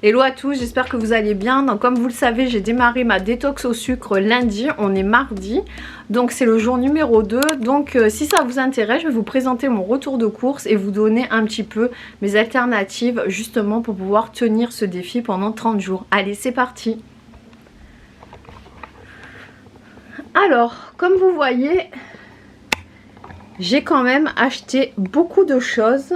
Hello à tous, j'espère que vous allez bien. Donc, comme vous le savez, j'ai démarré ma détox au sucre lundi, on est mardi. Donc c'est le jour numéro 2. Donc si ça vous intéresse, je vais vous présenter mon retour de course et vous donner un petit peu mes alternatives justement pour pouvoir tenir ce défi pendant 30 jours. Allez, c'est parti. Alors, comme vous voyez, j'ai quand même acheté beaucoup de choses.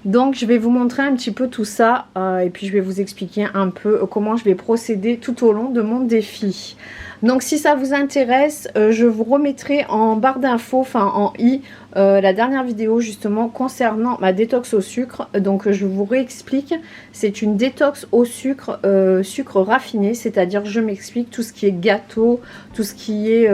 Donc je vais vous montrer un petit peu tout ça et puis je vais vous expliquer un peu comment je vais procéder tout au long de mon défi. Donc si ça vous intéresse, je vous remettrai en barre d'infos, enfin en i, la dernière vidéo justement concernant ma détox au sucre. Donc je vous réexplique, c'est une détox au sucre, sucre raffiné, c'est-à-dire je m'explique tout ce qui est gâteau, tout ce qui est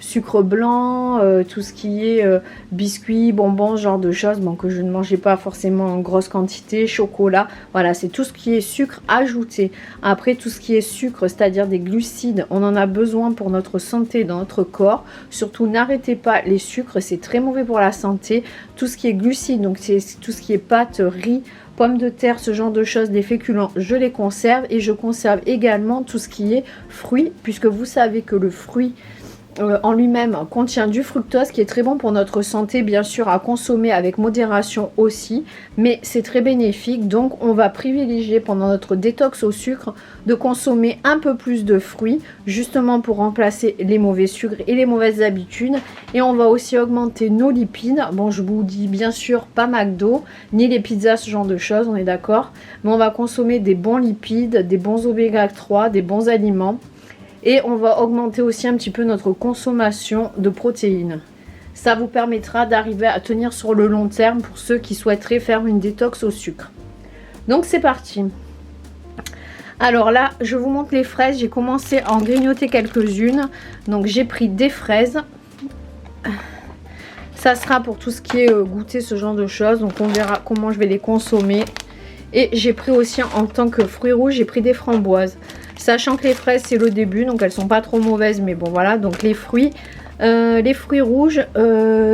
sucre blanc, tout ce qui est biscuits, bonbons, ce genre de choses, bon, que je ne mangeais pas forcément en grosse quantité, chocolat, voilà, c'est tout ce qui est sucre ajouté. Après tout ce qui est sucre, c'est-à-dire des glucides, on en a besoin pour notre santé dans notre corps. Surtout n'arrêtez pas les sucres, c'est très mauvais pour la santé. Tout ce qui est glucides, donc c'est tout ce qui est pâtes, riz, pommes de terre, ce genre de choses, les féculents, je les conserve. Et je conserve également tout ce qui est fruits, puisque vous savez que le fruit en lui-même contient du fructose qui est très bon pour notre santé, bien sûr à consommer avec modération aussi, mais c'est très bénéfique. Donc on va privilégier pendant notre détox au sucre de consommer un peu plus de fruits justement pour remplacer les mauvais sucres et les mauvaises habitudes. Et on va aussi augmenter nos lipides. Bon, je vous dis bien sûr pas McDo ni les pizzas, ce genre de choses, on est d'accord, mais on va consommer des bons lipides, des bons oméga 3, des bons aliments. Et on va augmenter aussi un petit peu notre consommation de protéines. Ça vous permettra d'arriver à tenir sur le long terme pour ceux qui souhaiteraient faire une détox au sucre. Donc c'est parti. Alors là, je vous montre les fraises. J'ai commencé à en grignoter quelques-unes. Donc j'ai pris des fraises. Ça sera pour tout ce qui est goûter, ce genre de choses. Donc on verra comment je vais les consommer. Et j'ai pris aussi en tant que fruits rouges, j'ai pris des framboises. Sachant que les fraises c'est le début, donc elles sont pas trop mauvaises, mais bon voilà. Donc les fruits rouges,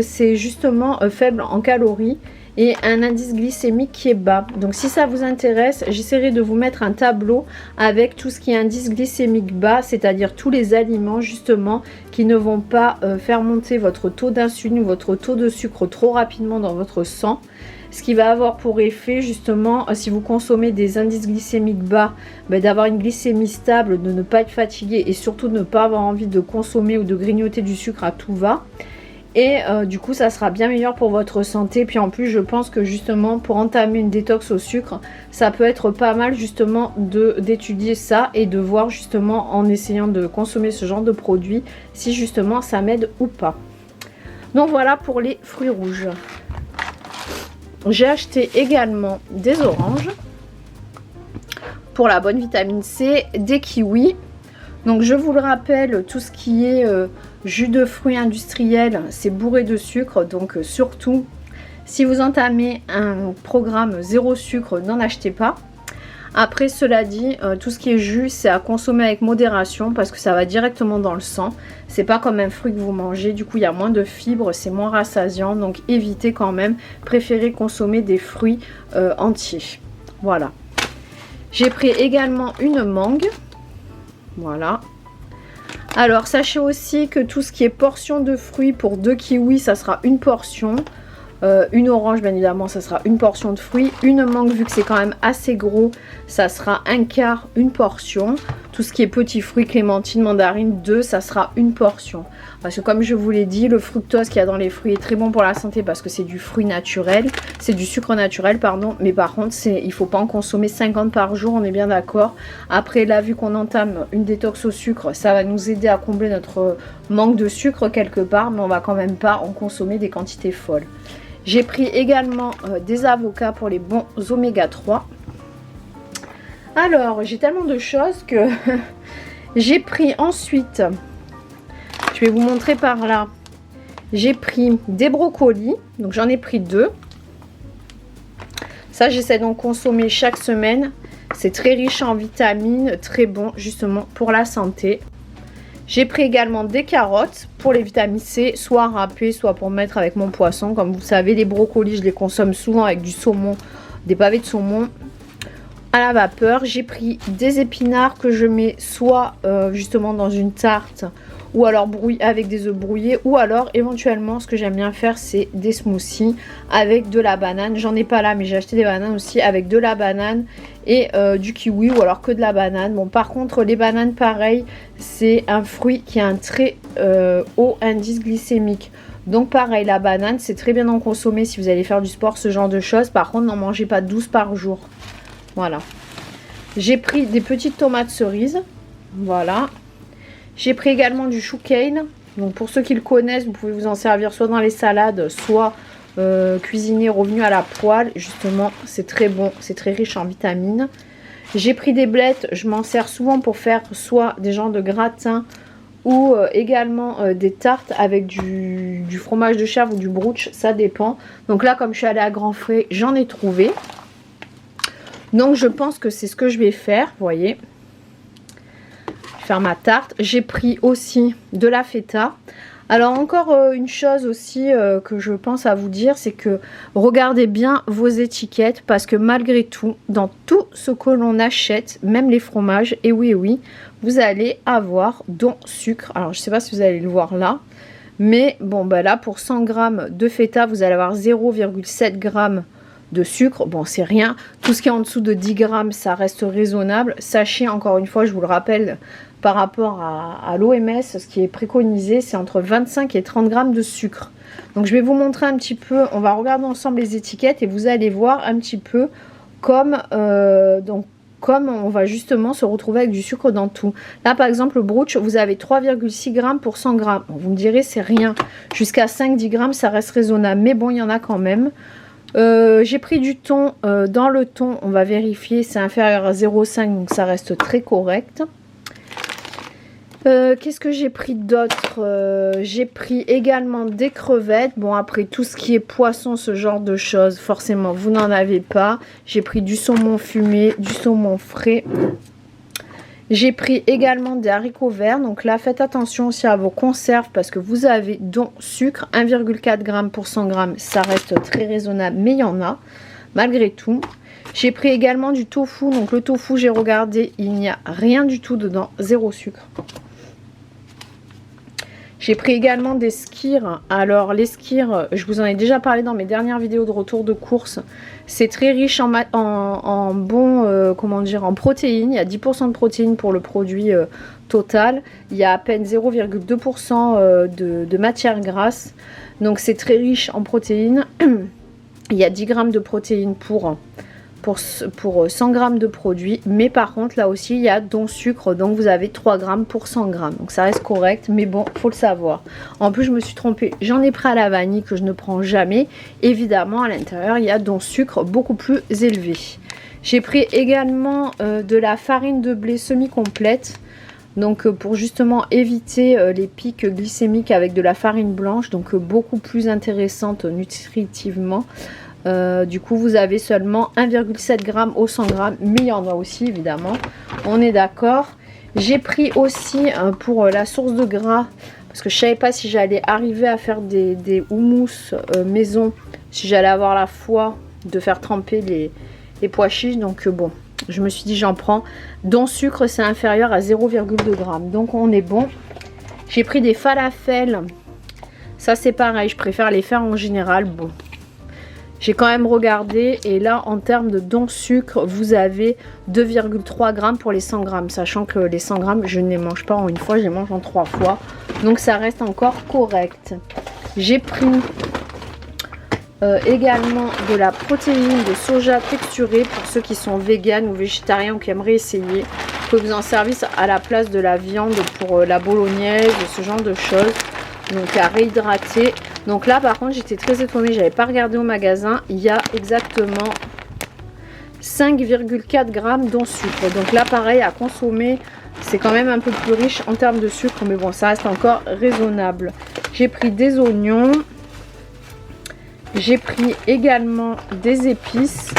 c'est justement faible en calories et un indice glycémique qui est bas. Donc si ça vous intéresse, j'essaierai de vous mettre un tableau avec tout ce qui est indice glycémique bas, c'est-à-dire tous les aliments justement qui ne vont pas faire monter votre taux d'insuline ou votre taux de sucre trop rapidement dans votre sang. Ce qui va avoir pour effet justement, si vous consommez des indices glycémiques bas, d'avoir une glycémie stable, de ne pas être fatigué et surtout de ne pas avoir envie de consommer ou de grignoter du sucre à tout va. Et du coup ça sera bien meilleur pour votre santé. Puis en plus je pense que justement pour entamer une détox au sucre, ça peut être pas mal justement d'étudier ça et de voir justement en essayant de consommer ce genre de produit si justement ça m'aide ou pas. Donc voilà pour les fruits rouges. J'ai acheté également des oranges pour la bonne vitamine C, des kiwis. Donc je vous le rappelle, tout ce qui est jus de fruits industriels, c'est bourré de sucre. Donc surtout, si vous entamez un programme zéro sucre, n'en achetez pas. Après cela dit, tout ce qui est jus, c'est à consommer avec modération parce que ça va directement dans le sang. C'est pas comme un fruit que vous mangez, du coup il y a moins de fibres, c'est moins rassasiant. Donc évitez quand même, préférez consommer des fruits entiers. Voilà. J'ai pris également une mangue. Voilà. Alors sachez aussi que tout ce qui est portion de fruits pour 2 kiwis, ça sera une portion. Une orange bien évidemment ça sera une portion de fruits, une mangue vu que c'est quand même assez gros ça sera un quart, une portion. Tout ce qui est petits fruits, clémentine, mandarine, 2 ça sera une portion, parce que comme je vous l'ai dit, le fructose qu'il y a dans les fruits est très bon pour la santé parce que c'est du fruit naturel, c'est du sucre naturel pardon, mais par contre il faut pas en consommer 50 par jour, on est bien d'accord. Après là vu qu'on entame une détox au sucre, ça va nous aider à combler notre manque de sucre quelque part, mais on va quand même pas en consommer des quantités folles. J'ai pris également des avocats pour les bons oméga 3. Alors, j'ai tellement de choses que j'ai pris ensuite, je vais vous montrer par là, j'ai pris des brocolis, donc j'en ai pris 2. Ça, j'essaie d'en consommer chaque semaine. C'est très riche en vitamines, très bon justement pour la santé. J'ai pris également des carottes pour les vitamines C, soit râpées, soit pour mettre avec mon poisson. Comme vous savez, les brocolis, je les consomme souvent avec du saumon, des pavés de saumon. à la vapeur. J'ai pris des épinards que je mets soit justement dans une tarte ou alors avec des œufs brouillés, ou alors éventuellement ce que j'aime bien faire c'est des smoothies avec de la banane. J'en ai pas là mais j'ai acheté des bananes aussi, avec de la banane et du kiwi, ou alors que de la banane. Bon, par contre les bananes pareil, c'est un fruit qui a un très haut indice glycémique. Donc pareil, la banane c'est très bien d'en consommer si vous allez faire du sport, ce genre de choses. Par contre n'en mangez pas 12 par jour. Voilà. J'ai pris des petites tomates cerises. Voilà. J'ai pris également du chou cane. Donc pour ceux qui le connaissent, vous pouvez vous en servir soit dans les salades, soit cuisiner revenu à la poêle. Justement, c'est très bon, c'est très riche en vitamines. J'ai pris des blettes, je m'en sers souvent pour faire soit des genres de gratins ou également des tartes avec du fromage de chèvre ou du brooch, ça dépend. Donc là, comme je suis allée à Grand Frais, j'en ai trouvé. Donc je pense que c'est ce que je vais faire, vous voyez. Faire ma tarte. J'ai pris aussi de la feta. Alors encore une chose aussi que je pense à vous dire, c'est que regardez bien vos étiquettes, parce que malgré tout, dans tout ce que l'on achète, même les fromages, et oui, vous allez avoir dont sucre. Alors je sais pas si vous allez le voir là, mais bon bah là pour 100 g de feta, vous allez avoir 0,7 g de sucre. Bon, c'est rien. Tout ce qui est en dessous de 10 grammes, ça reste raisonnable. Sachez, encore une fois, je vous le rappelle, par rapport à l'OMS, ce qui est préconisé, c'est entre 25 et 30 grammes de sucre. Donc, je vais vous montrer un petit peu. On va regarder ensemble les étiquettes et vous allez voir un petit peu comme on va justement se retrouver avec du sucre dans tout. Là, par exemple, le brooch, vous avez 3,6 grammes pour 100 grammes. Bon, vous me direz, c'est rien. Jusqu'à 5-10 grammes, ça reste raisonnable. Mais bon, il y en a quand même. J'ai pris du thon. Dans le thon, on va vérifier, c'est inférieur à 0,5, donc ça reste très correct. Qu'est-ce que j'ai pris d'autre? J'ai pris également des crevettes. Bon, après tout ce qui est poisson, ce genre de choses, forcément vous n'en avez pas. J'ai pris du saumon fumé, du saumon frais. J'ai pris également des haricots verts. Donc là, faites attention aussi à vos conserves, parce que vous avez dont sucre, 1,4 g pour 100 g. Ça reste très raisonnable, mais il y en a malgré tout. J'ai pris également du tofu. Donc le tofu, j'ai regardé, il n'y a rien du tout dedans, zéro sucre. J'ai pris également des skyrs. Alors les skyrs, je vous en ai déjà parlé dans mes dernières vidéos de retour de course. C'est très riche en protéines. Il y a 10% de protéines pour le produit total. Il y a à peine 0,2% de matière grasse. Donc c'est très riche en protéines. Il y a 10 grammes de protéines pour 100 grammes de produit, mais par contre là aussi il y a dont sucre, donc vous avez 3 grammes pour 100 grammes, donc ça reste correct, mais bon, faut le savoir. En plus je me suis trompée, j'en ai pris à la vanille que je ne prends jamais. Évidemment à l'intérieur il y a dont sucre beaucoup plus élevé. J'ai pris également de la farine de blé semi-complète, donc pour justement éviter les pics glycémiques avec de la farine blanche, donc beaucoup plus intéressante nutritivement. Du coup vous avez seulement 1,7 g au 100 g, mais il y en a aussi évidemment, on est d'accord. J'ai pris aussi pour la source de gras, parce que je savais pas si j'allais arriver à faire des houmous maison, si j'allais avoir la foi de faire tremper les pois chiches. Donc bon, je me suis dit j'en prends, dont sucre c'est inférieur à 0,2 g, donc on est bon. J'ai pris des falafels, ça c'est pareil, je préfère les faire en général. Bon, j'ai quand même regardé, et là en termes de dont sucre, vous avez 2,3 g pour les 100 g, sachant que les 100 g je ne les mange pas en une fois, je les mange en 3 fois, donc ça reste encore correct. J'ai pris également de la protéine de soja texturée pour ceux qui sont véganes ou végétariens ou qui aimeraient essayer. Vous pouvez vous en servir à la place de la viande pour la bolognaise, ce genre de choses, donc à réhydrater. Donc là par contre j'étais très étonnée, j'avais pas regardé au magasin, il y a exactement 5,4 g dont sucre. Donc là pareil à consommer, c'est quand même un peu plus riche en termes de sucre, mais bon ça reste encore raisonnable. J'ai pris des oignons, j'ai pris également des épices.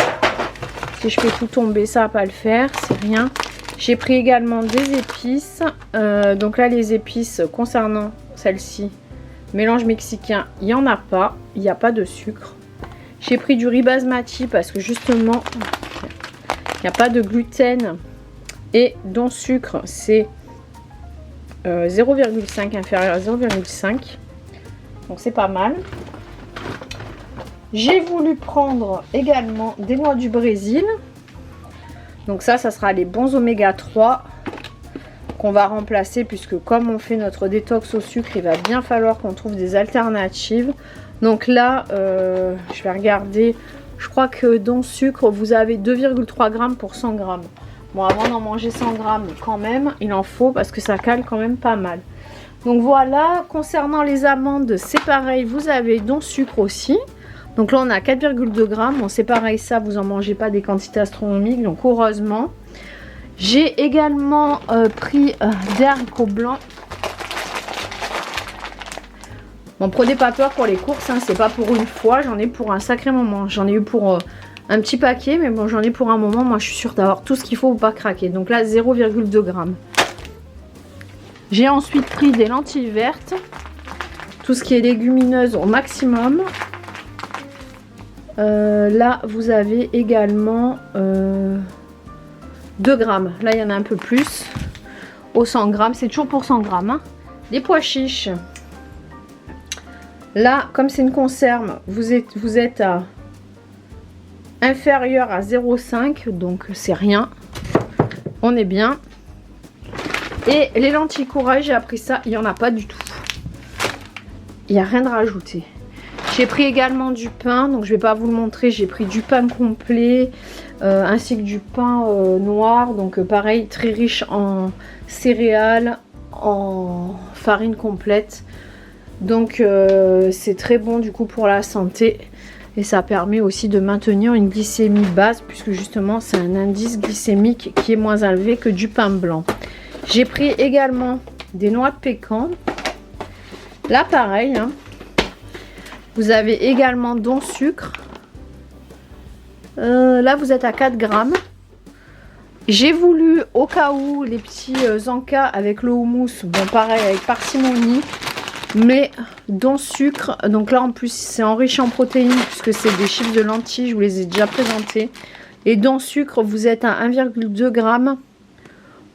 Si je fais tout tomber ça va pas le faire, c'est rien. J'ai pris également des épices, donc là les épices concernant celle-ci, mélange mexicain, il n'y en a pas, il n'y a pas de sucre. J'ai pris du riz basmati parce que justement Il n'y a pas de gluten. Et dont sucre, c'est 0,5, inférieur à 0,5. Donc c'est pas mal. J'ai voulu prendre également des noix du Brésil. Donc ça sera les bons oméga 3 qu'on va remplacer, puisque comme on fait notre détox au sucre, il va bien falloir qu'on trouve des alternatives. Donc là, je vais regarder. Je crois que dans sucre, vous avez 2,3 grammes pour 100 grammes. Bon, avant d'en manger 100 grammes, quand même, il en faut parce que ça cale quand même pas mal. Donc voilà, concernant les amandes, c'est pareil, vous avez dont sucre aussi. Donc là, on a 4,2 grammes. Bon, c'est pareil, ça, vous en mangez pas des quantités astronomiques, donc heureusement. J'ai également pris des haricots blancs. Bon, prenez pas peur pour les courses, hein, c'est pas pour une fois, j'en ai pour un sacré moment. J'en ai eu pour un petit paquet, mais bon, j'en ai pour un moment. Moi, je suis sûre d'avoir tout ce qu'il faut pour pas craquer. Donc là, 0,2 grammes. J'ai ensuite pris des lentilles vertes. Tout ce qui est légumineuse au maximum. Là, vous avez également 2 grammes. Là, il y en a un peu plus. Au 100 grammes, c'est toujours pour 100 grammes. Hein. Les pois chiches. Là, comme c'est une conserve, vous êtes à inférieur à 0,5, donc c'est rien. On est bien. Et les lentilles corail, j'ai appris ça, il n'y en a pas du tout. Il n'y a rien de rajouté. J'ai pris également du pain, donc je ne vais pas vous le montrer. J'ai pris du pain complet, ainsi que du pain noir. Donc pareil, très riche en céréales, en farine complète. Donc c'est très bon du coup pour la santé. Et ça permet aussi de maintenir une glycémie basse, puisque justement c'est un indice glycémique qui est moins élevé que du pain blanc. J'ai pris également des noix de pécan. Là pareil, hein. Vous avez également dont sucre. Là vous êtes à 4 grammes. J'ai voulu, au cas où, les petits encas avec le houmous, bon pareil avec parcimonie, mais dont sucre. Donc là en plus c'est enrichi en protéines, puisque c'est des chips de lentilles, je vous les ai déjà présentés. Et dont sucre, vous êtes à 1,2 g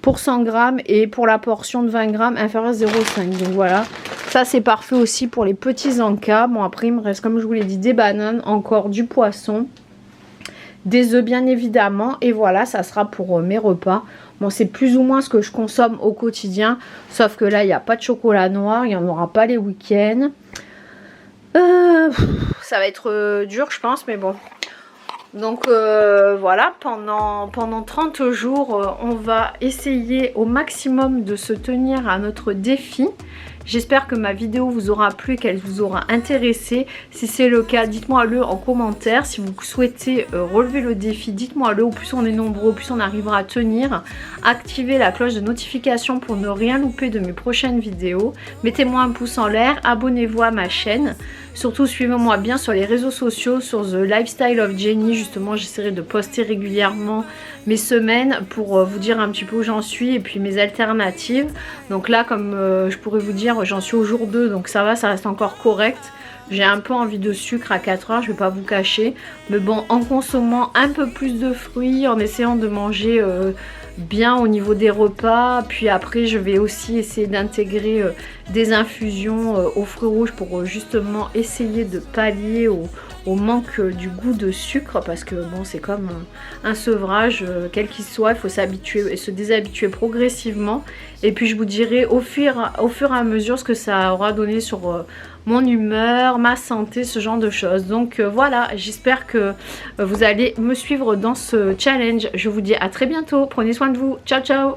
pour 100 grammes, et pour la portion de 20 grammes inférieure à 0,5. Donc voilà, ça c'est parfait aussi pour les petits encas. Bon après il me reste, comme je vous l'ai dit, des bananes, encore du poisson, des œufs bien évidemment, et voilà, ça sera pour mes repas. Bon, c'est plus ou moins ce que je consomme au quotidien, sauf que là il n'y a pas de chocolat noir, il n'y en aura pas les week-ends. Ça va être dur je pense, mais bon. Donc voilà, pendant 30 jours, on va essayer au maximum de se tenir à notre défi. J'espère que ma vidéo vous aura plu, qu'elle vous aura intéressé. Si c'est le cas, dites-moi-le en commentaire. Si vous souhaitez relever le défi, dites-moi-le. Au plus on est nombreux, au plus on arrivera à tenir. Activez la cloche de notification pour ne rien louper de mes prochaines vidéos. Mettez-moi un pouce en l'air, abonnez-vous à ma chaîne. Surtout suivez-moi bien sur les réseaux sociaux, sur The Lifestyle of Jenny. Justement, j'essaierai de poster régulièrement mes semaines pour vous dire un petit peu où j'en suis et puis mes alternatives. Donc là, comme je pourrais vous dire, j'en suis au jour 2, donc ça va, ça reste encore correct. J'ai un peu envie de sucre à 4 heures, je vais pas vous cacher. Mais bon, en consommant un peu plus de fruits, en essayant de manger bien au niveau des repas. Puis après, je vais aussi essayer d'intégrer des infusions aux fruits rouges pour justement essayer de pallier au manque du goût de sucre, parce que bon, c'est comme un sevrage, quel qu'il soit, il faut s'habituer et se déshabituer progressivement. Et puis je vous dirai au fur et à mesure ce que ça aura donné sur mon humeur, ma santé, ce genre de choses. Donc voilà, j'espère que vous allez me suivre dans ce challenge. Je vous dis à très bientôt, prenez soin de vous, ciao ciao.